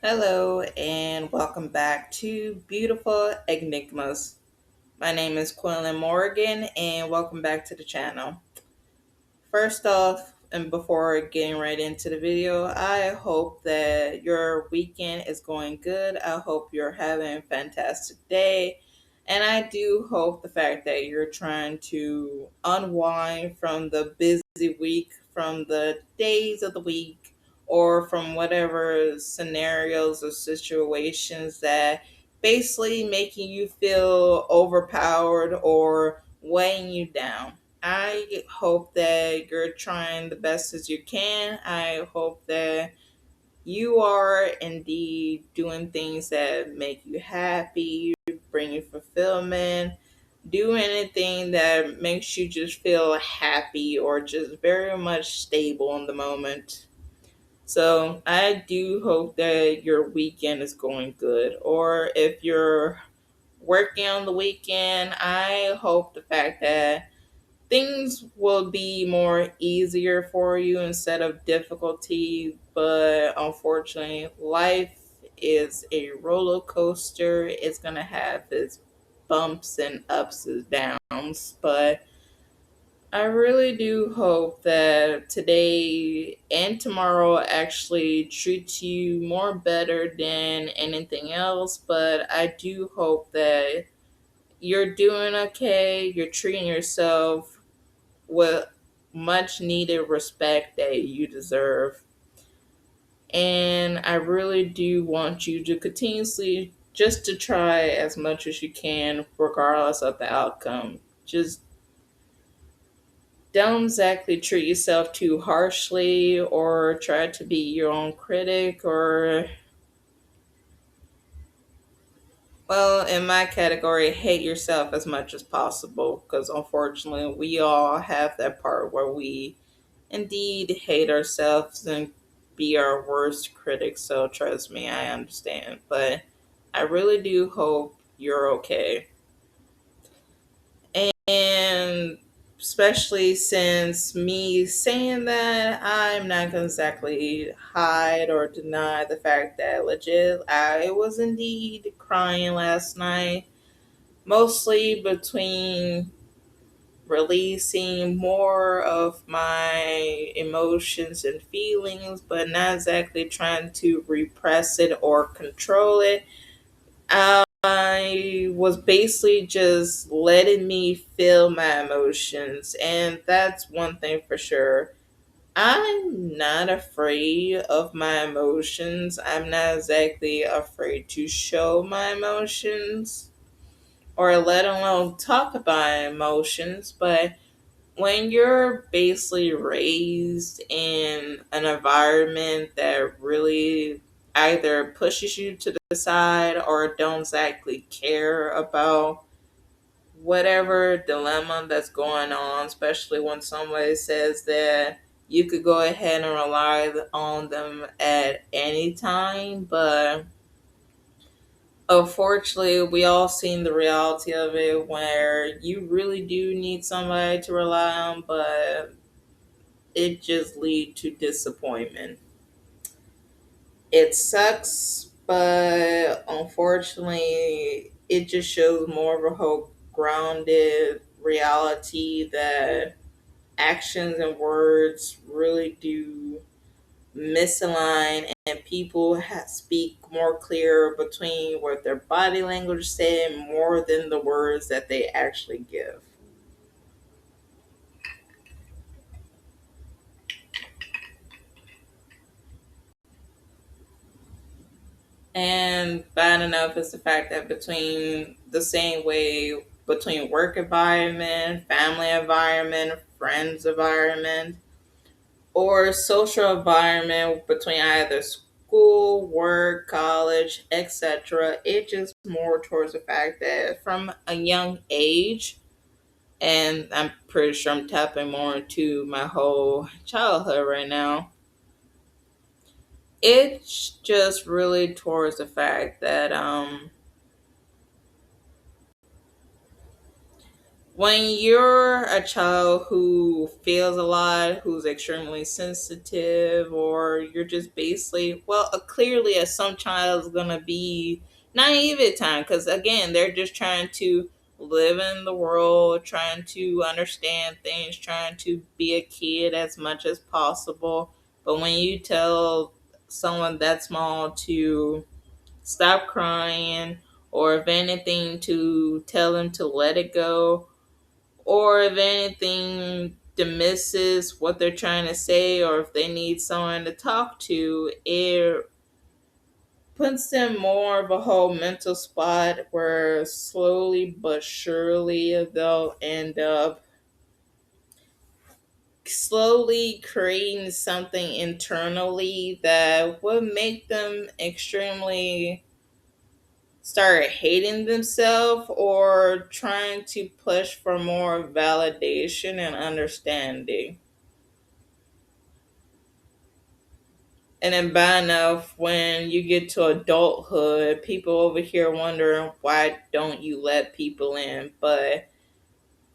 Hello and welcome back to Beautiful Enigmas. My name is Quinlan Morgan and welcome back to the channel. First off, and before getting right into the video, I hope that your weekend is going good. I hope you're having a fantastic day. And I do hope the fact that you're trying to unwind from the busy week, from the days of the week, or from whatever scenarios or situations that basically making you feel overpowered or weighing you down. I hope that you're trying the best as you can. I hope that you are indeed doing things that make you happy, bring you fulfillment, do anything that makes you just feel happy or just very much stable in the moment. So I do hope that your weekend is going good. Or if you're working on the weekend, I hope the fact that things will be more easier for you instead of difficulty. But unfortunately, life is a roller coaster. It's going to have its bumps and ups and downs. But I really do hope that today and tomorrow actually treats you more better than anything else. But I do hope that you're doing okay, you're treating yourself with much needed respect that you deserve. And I really do want you to continuously just to try as much as you can, regardless of the outcome. Just don't exactly treat yourself too harshly or try to be your own critic or, well, in my category, hate yourself as much as possible because unfortunately we all have that part where we indeed hate ourselves and be our worst critics. So trust me, I understand. But I really do hope you're okay. And especially since me saying that, I'm not going to exactly hide or deny the fact that legit, I was indeed crying last night. Mostly between releasing more of my emotions and feelings, but not exactly trying to repress it or control it. I was basically just letting me feel my emotions, and that's one thing for sure. I'm not afraid of my emotions. I'm not exactly afraid to show my emotions or let alone talk about emotions, but when you're basically raised in an environment that really either pushes you to the side or don't exactly care about whatever dilemma that's going on, especially when somebody says that you could go ahead and rely on them at any time, but unfortunately, we all seen the reality of it where you really do need somebody to rely on, but it just lead to disappointment. It sucks, but unfortunately, it just shows more of a whole grounded reality that actions and words really do misalign, and people speak more clear between what their body language say more than the words that they actually give. And bad enough is the fact that between the same way between work environment, family environment, friends environment, or social environment between either school, work, college, etc. It just more towards the fact that from a young age, and I'm pretty sure I'm tapping more into my whole childhood right now. It's just really towards the fact that When you're a child who feels a lot, who's extremely sensitive, or you're just basically, well, clearly, as some child is gonna be naive at times, because again, they're just trying to live in the world, trying to understand things, trying to be a kid as much as possible. But when you tell someone that small to stop crying, or if anything, to tell them to let it go, or if anything dismisses what they're trying to say, or if they need someone to talk to, it puts them more of a whole mental spot where slowly but surely they'll end up slowly creating something internally that will make them extremely start hating themselves, or trying to push for more validation and understanding. And then by enough, when you get to adulthood, people over here wondering why don't you let people in. But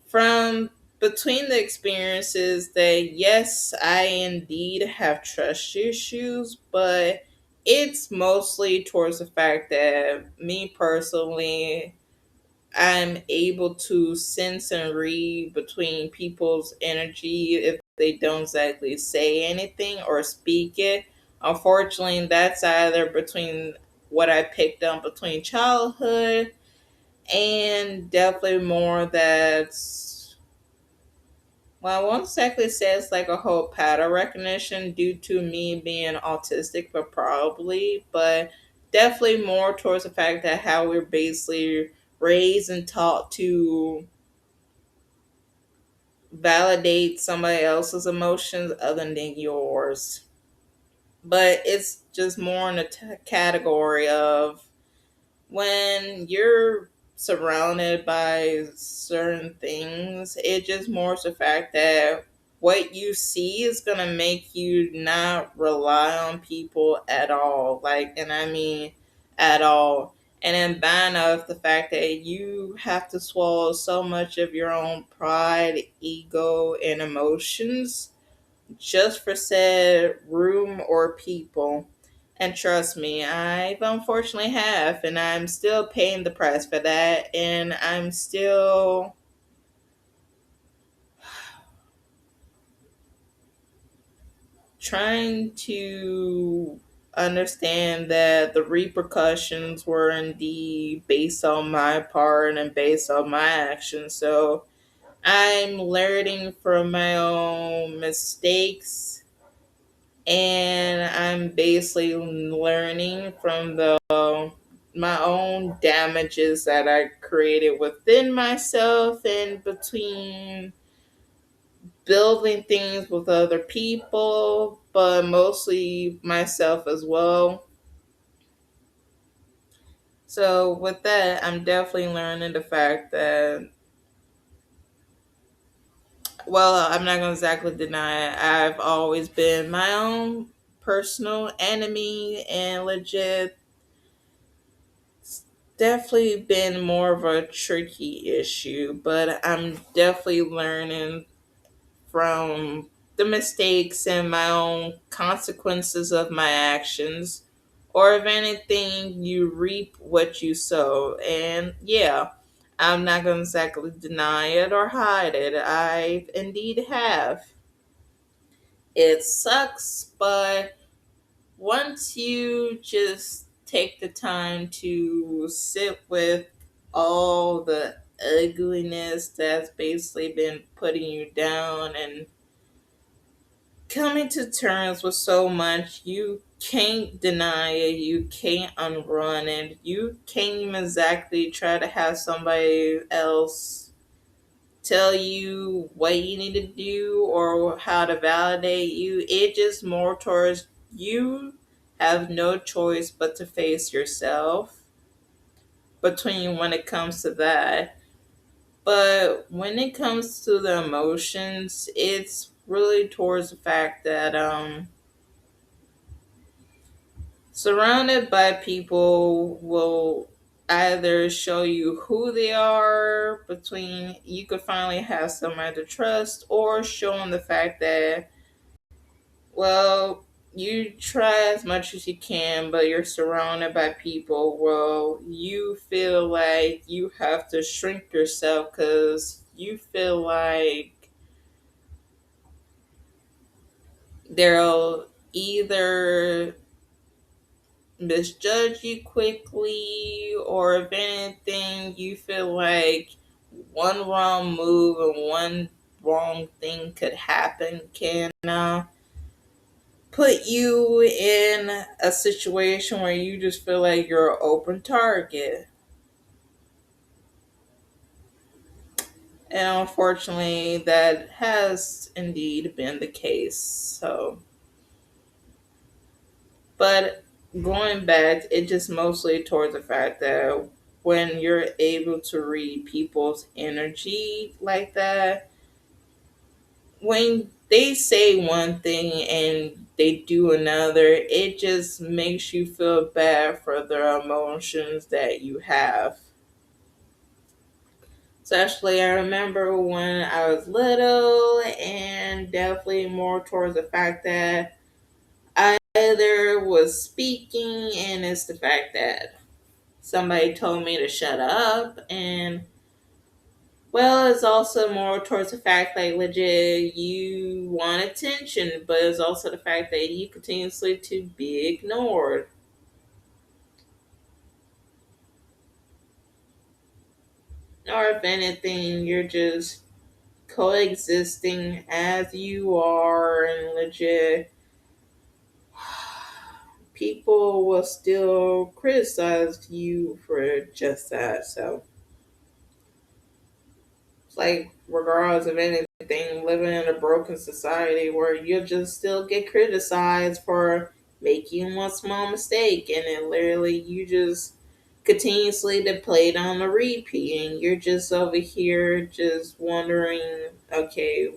from between the experiences that yes, I indeed have trust issues, but it's mostly towards the fact that me personally, I'm able to sense and read between people's energy if they don't exactly say anything or speak it. Unfortunately, that's either between what I picked up between childhood, and definitely more that's, well, I won't exactly say it's like a whole pattern recognition due to me being autistic, but probably, but definitely more towards the fact that how we're basically raised and taught to validate somebody else's emotions other than yours. But it's just more in the category of when you're surrounded by certain things, it just more the fact that what you see is gonna make you not rely on people at all. Like, and I mean at all. And then buying of the fact that you have to swallow so much of your own pride, ego, and emotions just for said room or people. And trust me, I've unfortunately have, and I'm still paying the price for that, and I'm still trying to understand that the repercussions were indeed based on my part and based on my actions. So I'm learning from my own mistakes, and I'm basically learning from the my own damages that I created within myself and between building things with other people, but mostly myself as well. So with that, I'm definitely learning the fact that, well, I'm not gonna exactly deny it. I've always been my own personal enemy and legit definitely been more of a tricky issue, but I'm definitely learning from the mistakes and my own consequences of my actions. Or if anything, you reap what you sow. And yeah, I'm not going to exactly deny it or hide it. I indeed have. It sucks, but once you just take the time to sit with all the ugliness that's basically been putting you down and coming to terms with so much, you can't deny it, you can't unrun it, you can't even exactly try to have somebody else tell you what you need to do or how to validate you. It just more towards you have no choice but to face yourself between when it comes to that. But when it comes to the emotions, it's really towards the fact that surrounded by people will either show you who they are, between you could finally have somebody to trust, or show them the fact that, well, you try as much as you can, but you're surrounded by people. Well, you feel like you have to shrink yourself because you feel like they'll either misjudge you quickly, or if anything, you feel like one wrong move and one wrong thing could happen can put you in a situation where you just feel like you're an open target. And unfortunately, that has indeed been the case. So, but going back, it just mostly towards the fact that when you're able to read people's energy like that, when they say one thing and they do another, it just makes you feel bad for the emotions that you have. Especially, I remember when I was little, and definitely more towards the fact that I either was speaking, and it's the fact that somebody told me to shut up, and well, it's also more towards the fact like legit you want attention, but it's also the fact that you continuously to be ignored. Or if anything, you're just coexisting as you are, and legit people will still criticize you for just that. So it's like, regardless of anything, living in a broken society where you'll just still get criticized for making one small mistake, and then literally you just continuously to play it on the repeat, and you're just over here just wondering, okay,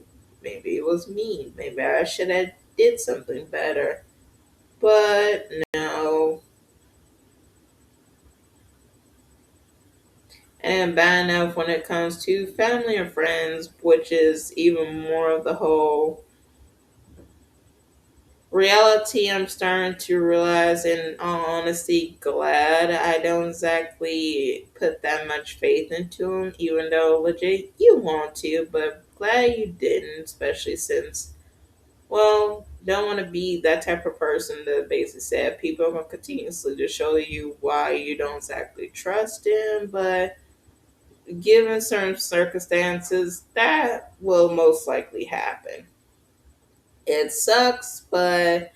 maybe it was me. Maybe I should have did something better. But no. And bad enough when it comes to family and friends, which is even more of the whole reality. I'm starting to realize, in all honesty, glad I don't exactly put that much faith into them, even though legit you want to, but glad you didn't, especially since, well, don't want to be that type of person that basically said people are going to continuously to show you why you don't exactly trust them, but given certain circumstances, that will most likely happen. It sucks, but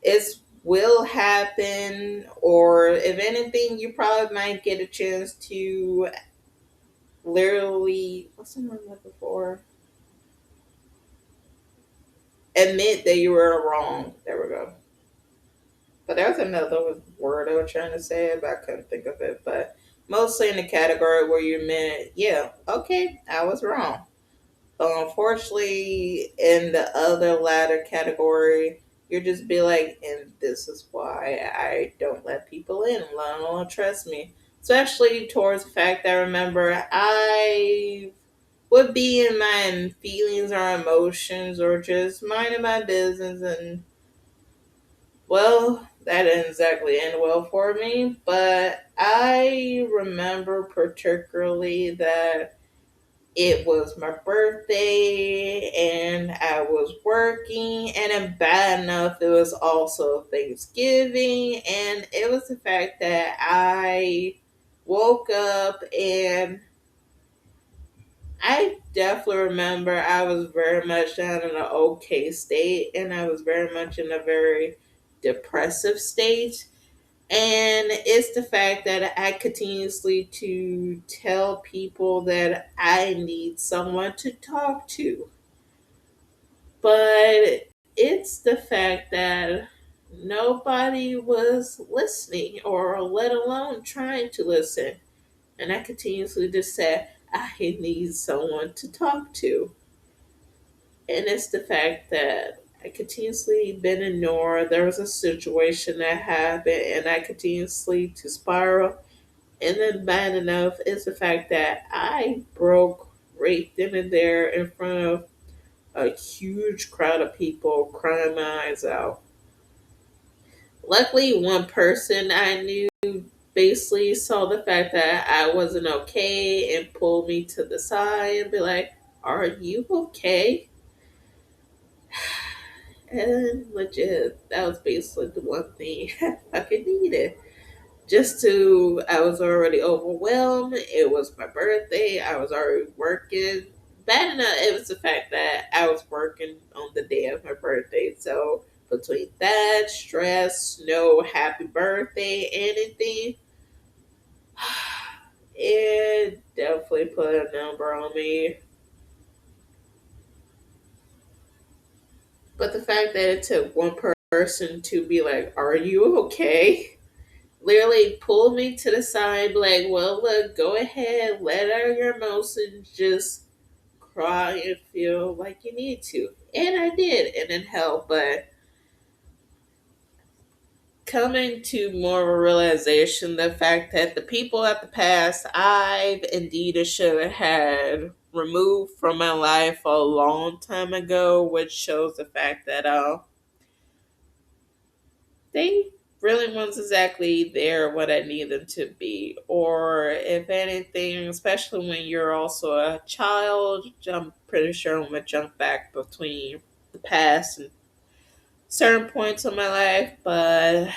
it will happen. Or if anything, you probably might get a chance to literally, what's the word I'm looking for? Admit that you were wrong. There we go. But there was another word I was trying to say, but I couldn't think of it. But mostly in the category where you meant, yeah, okay, I was wrong. Unfortunately, in the other latter category, you just be like, and this is why I don't let people in, let alone trust me. Especially towards the fact that, remember, I would be in my feelings or emotions or just minding my business, and well, that didn't exactly end well for me. But I remember particularly that it was my birthday and I was working, and then bad enough, it was also Thanksgiving, and it was the fact that I woke up, and I definitely remember I was very much down in an okay state, and I was very much in a very depressive state. And it's the fact that I continuously to tell people that I need someone to talk to. But it's the fact that nobody was listening, or let alone trying to listen. And I continuously just said, I need someone to talk to. And it's the fact that I continuously been ignored. There was a situation that happened, and I continuously to spiral. And then bad enough is the fact that I broke right then and there in front of a huge crowd of people crying my eyes out. Luckily, one person I knew basically saw the fact that I wasn't okay and pulled me to the side and be like, "Are you okay?" And legit, that was basically the one thing I fucking needed. I was already overwhelmed. It was my birthday. I was already working. Bad enough, it was the fact that I was working on the day of my birthday. So between that, stress, no happy birthday, anything, it definitely put a number on me. But the fact that it took one person to be like, "Are you okay?" Literally pulled me to the side, like, "Well, look, go ahead, let out your emotions, just cry and feel like you need to." And I did, and it helped. But coming to more of a realization, the fact that the people at the past I've indeed should have had removed from my life a long time ago, which shows the fact that they really wasn't exactly there what I need them to be. Or if anything, especially when you're also a child, I'm pretty sure I'm gonna jump back between the past and certain points of my life, but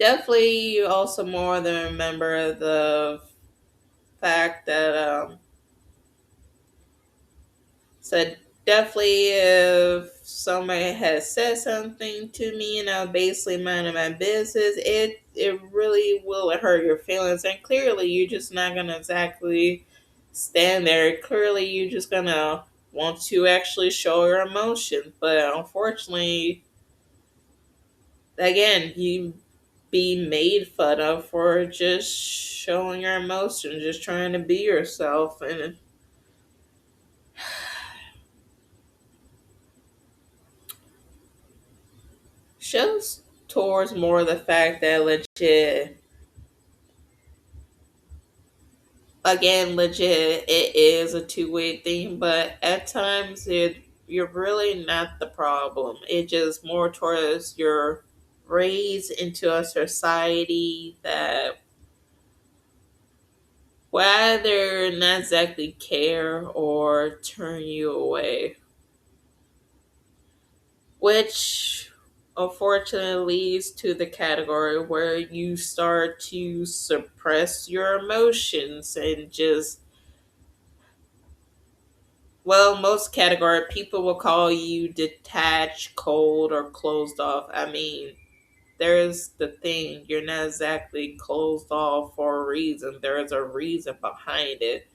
definitely also more than remember the fact that so definitely, if somebody has said something to me and I'm basically minding my business, it really will hurt your feelings. And clearly, you're just not gonna exactly stand there. Clearly, you're just gonna want to actually show your emotion. But unfortunately, again, you be made fun of for just showing your emotion, just trying to be yourself, and shows towards more the fact that legit, again, legit, it is a two-way thing, but at times you're really not the problem. It just more towards you're raised into a society that will either not exactly care or turn you away, which unfortunately leads to the category where you start to suppress your emotions and just, well, most category people will call you detached, cold, or closed off. I mean, there's the thing, you're not exactly closed off for a reason. There is a reason behind it.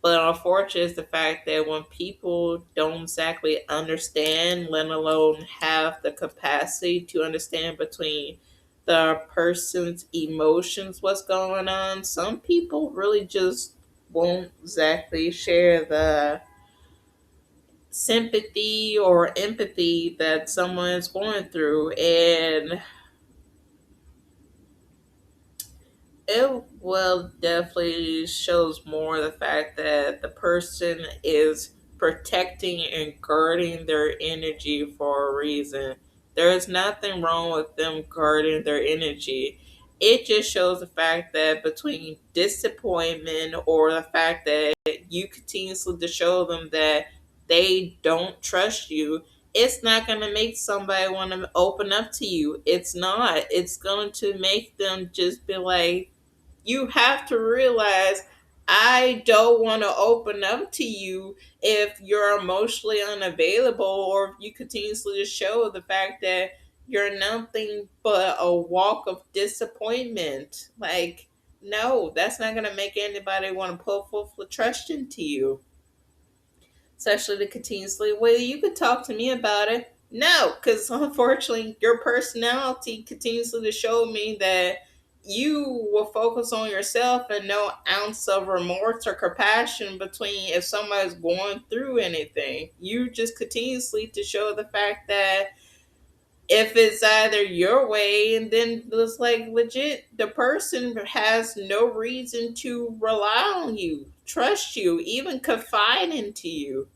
But unfortunate is the fact that when people don't exactly understand, let alone have the capacity to understand between the person's emotions, what's going on, some people really just won't exactly share the sympathy or empathy that someone is going through. And it will definitely shows more the fact that the person is protecting and guarding their energy for a reason. There is nothing wrong with them guarding their energy. It just shows the fact that between disappointment or the fact that you continuously to show them that they don't trust you, it's not going to make somebody want to open up to you. It's not. It's going to make them just be like, you have to realize I don't want to open up to you if you're emotionally unavailable or if you continuously just show the fact that you're nothing but a walk of disappointment. Like, no, that's not going to make anybody want to put full trust into you, especially to continuously, well, you could talk to me about it. No, because unfortunately, your personality continuously to show me that you will focus on yourself and no ounce of remorse or compassion between if somebody's going through anything. You just continuously to show the fact that If it's either your way, and then it's like legit, the person has no reason to rely on you, trust you, even confide into you.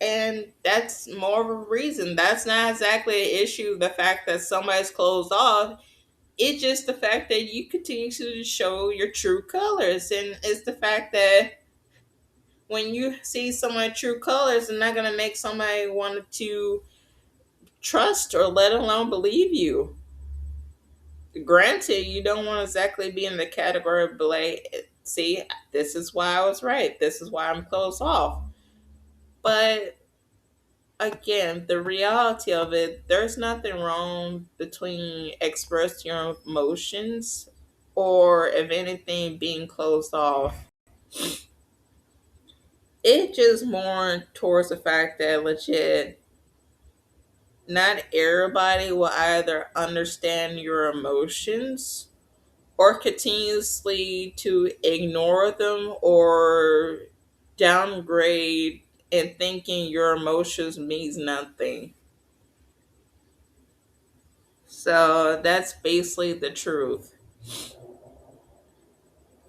And that's more of a reason. That's not exactly an issue, the fact that somebody's closed off. It's just the fact that you continue to show your true colors. And it's the fact that when you see someone's true colors, it's not going to make somebody want to trust or let alone believe you. Granted, you don't want to exactly be in the category of like, see, this is why I was right. This is why I'm closed off. But again, the reality of it, there's nothing wrong between expressing your emotions or, if anything, being closed off. It just more towards the fact that legit, not everybody will either understand your emotions or continuously to ignore them or downgrade and thinking your emotions means nothing. So that's basically the truth.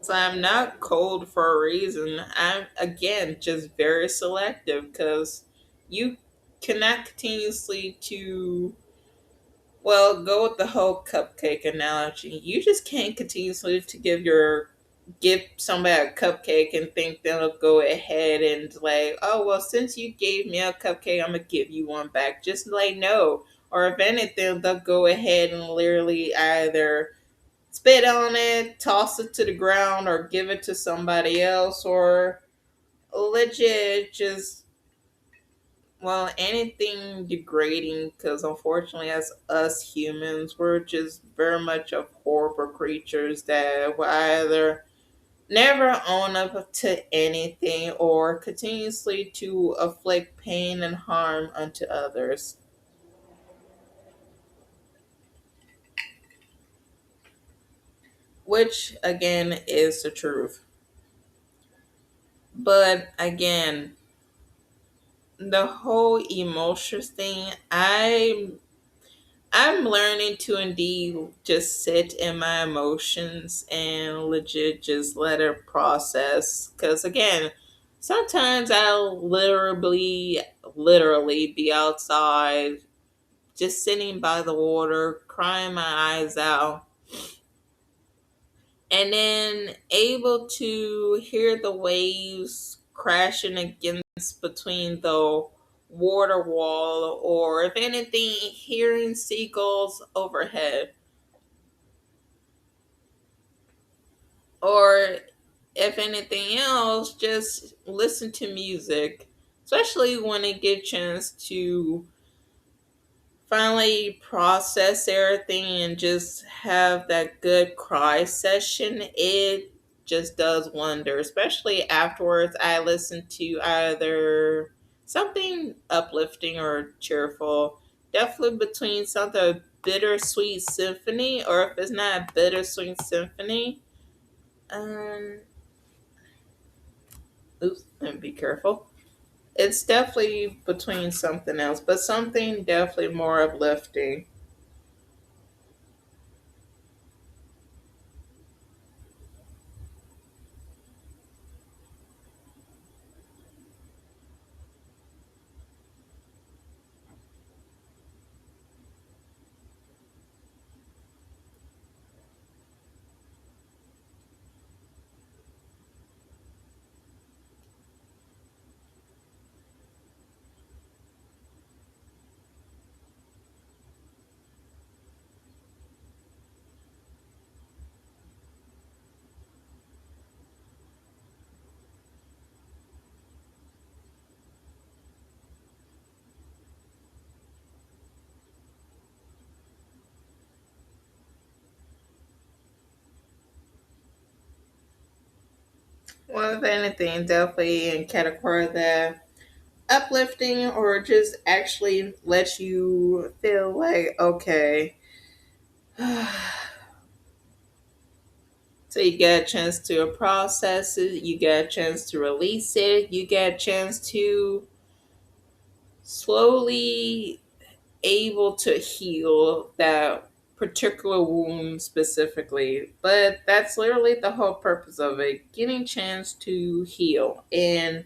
So I'm not cold for a reason. I'm again just very selective because you cannot continuously to, well, go with the whole cupcake analogy. You just can't continuously to give somebody a cupcake and think they'll go ahead and like, oh well, since you gave me a cupcake, I'm gonna give you one back. Just like no. Or if anything, they'll go ahead and literally either spit on it, toss it to the ground, or give it to somebody else, or legit just, well, anything degrading. Because unfortunately, as us humans, we're just very much of horrible creatures that will either never own up to anything or continuously to afflict pain and harm unto others, which again is the truth. But again, the whole emotions thing, I'm learning to indeed just sit in my emotions and legit just let it process. Cause again, sometimes I'll literally be outside, just sitting by the water, crying my eyes out, and then able to hear the waves crashing against between the water wall, or if anything, hearing seagulls overhead, or if anything else, just listen to music, especially when it get a chance to finally process everything and just have that good cry session. It just does wonder, especially afterwards. I listen to either something uplifting or cheerful, definitely between something bittersweet symphony, or if it's not a bittersweet symphony, um oops, and be careful, it's definitely between something else, but something definitely more uplifting. Well, if anything, definitely in category that uplifting or just actually lets you feel like okay. So you get a chance to process it, you get a chance to release it, you get a chance to slowly able to heal that particular wound specifically. But that's literally the whole purpose of it, getting chance to heal and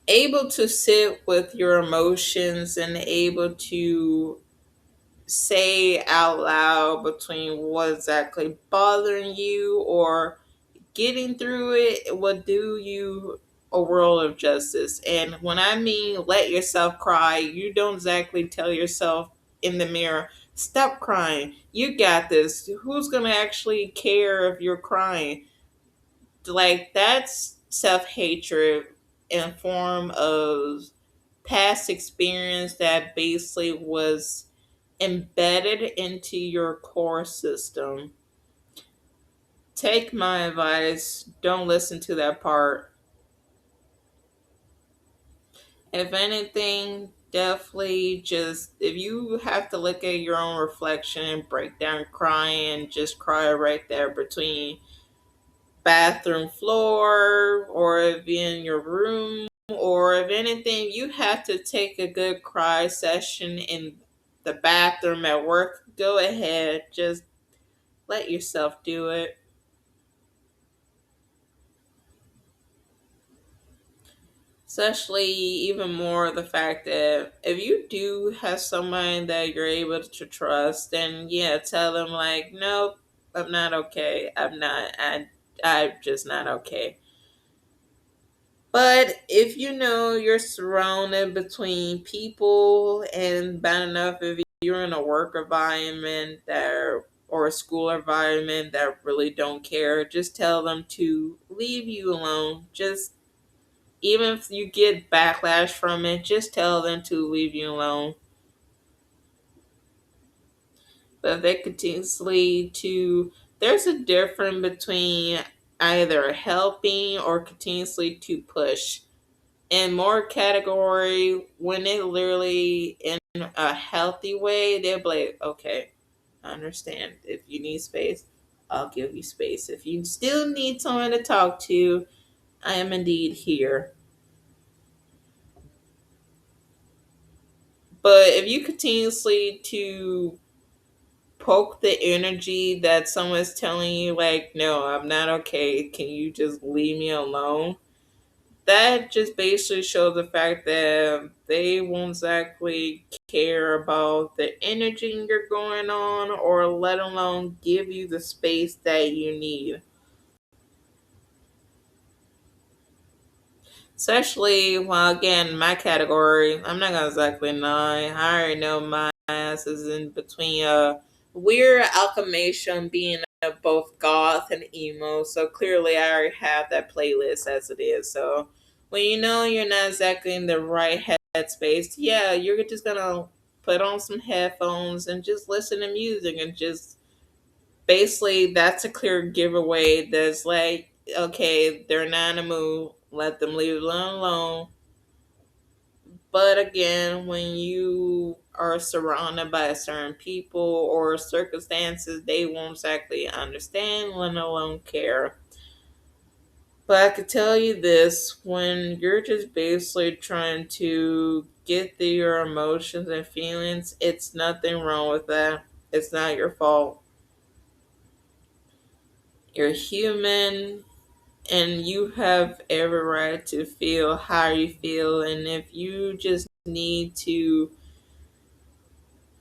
able to sit with your emotions and able to say out loud between what exactly bothering you or getting through it will do you a world of justice. And when I mean let yourself cry, you don't exactly tell yourself in the mirror, stop crying. You got this. Who's going to actually care if you're crying? Like, that's self hatred in form of past experience that basically was embedded into your core system. Take my advice, don't listen to that part. If anything, definitely just if you have to look at your own reflection and break down crying, just cry right there between bathroom floor or if you're in your room, or if anything, you have to take a good cry session in the bathroom at work. Go ahead, just let yourself do it. Especially even more the fact that if you do have someone that you're able to trust, then yeah, tell them like, nope, I'm not okay. I'm just not okay. But if you know you're surrounded between people and bad enough if you're in a work environment that or a school environment that really don't care, just tell them to leave you alone. Just even if you get backlash from it, just tell them to leave you alone. But if they continuously to there's a difference between either helping or continuously to push. In more category, when it literally in a healthy way, they'll be like, okay, I understand. If you need space, I'll give you space. If you still need someone to talk to, I am indeed here. But if you continuously to poke the energy that someone's telling you, like, no, I'm not okay, can you just leave me alone? That just basically shows the fact that they won't exactly care about the energy you're going on or let alone give you the space that you need. Especially, well, again, my category, I'm not gonna exactly lie. I already know my ass is in between a weird alchemation being both goth and emo. So clearly, I already have that playlist as it is. So when you know you're not exactly in the right headspace, yeah, you're just gonna put on some headphones and just listen to music and just basically that's a clear giveaway that's like, okay, they're not in a mood, let them leave it alone. But again, when you are surrounded by certain people or circumstances, they won't exactly understand, let alone care. But I could tell you this, when you're just basically trying to get through your emotions and feelings, it's nothing wrong with that. It's not your fault. You're human and you have every right to feel how you feel. And if you just need to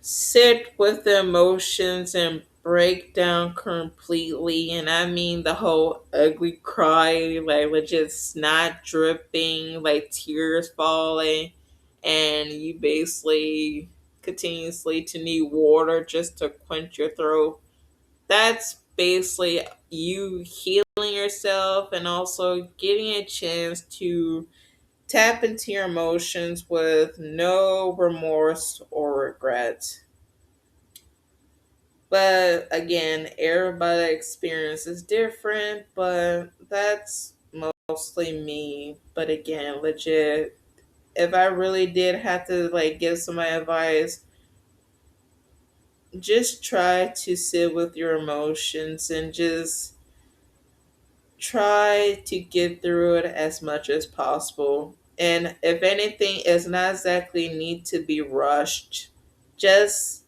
sit with the emotions and break down completely, and I mean the whole ugly cry, like legit snot dripping, like tears falling, and you basically continuously to need water just to quench your throat. That's basically you healing yourself and also getting a chance to tap into your emotions with no remorse or regret. But again, everybody experience is different, but that's mostly me. But again, legit, if I really did have to like give somebody advice, just try to sit with your emotions and just try to get through it as much as possible. And if anything, it's not exactly need to be rushed. Just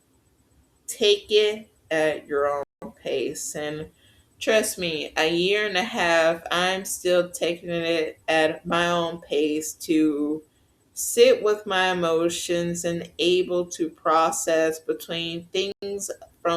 take it at your own pace. And trust me, a year and a half, I'm still taking it at my own pace to sit with my emotions and able to process between things from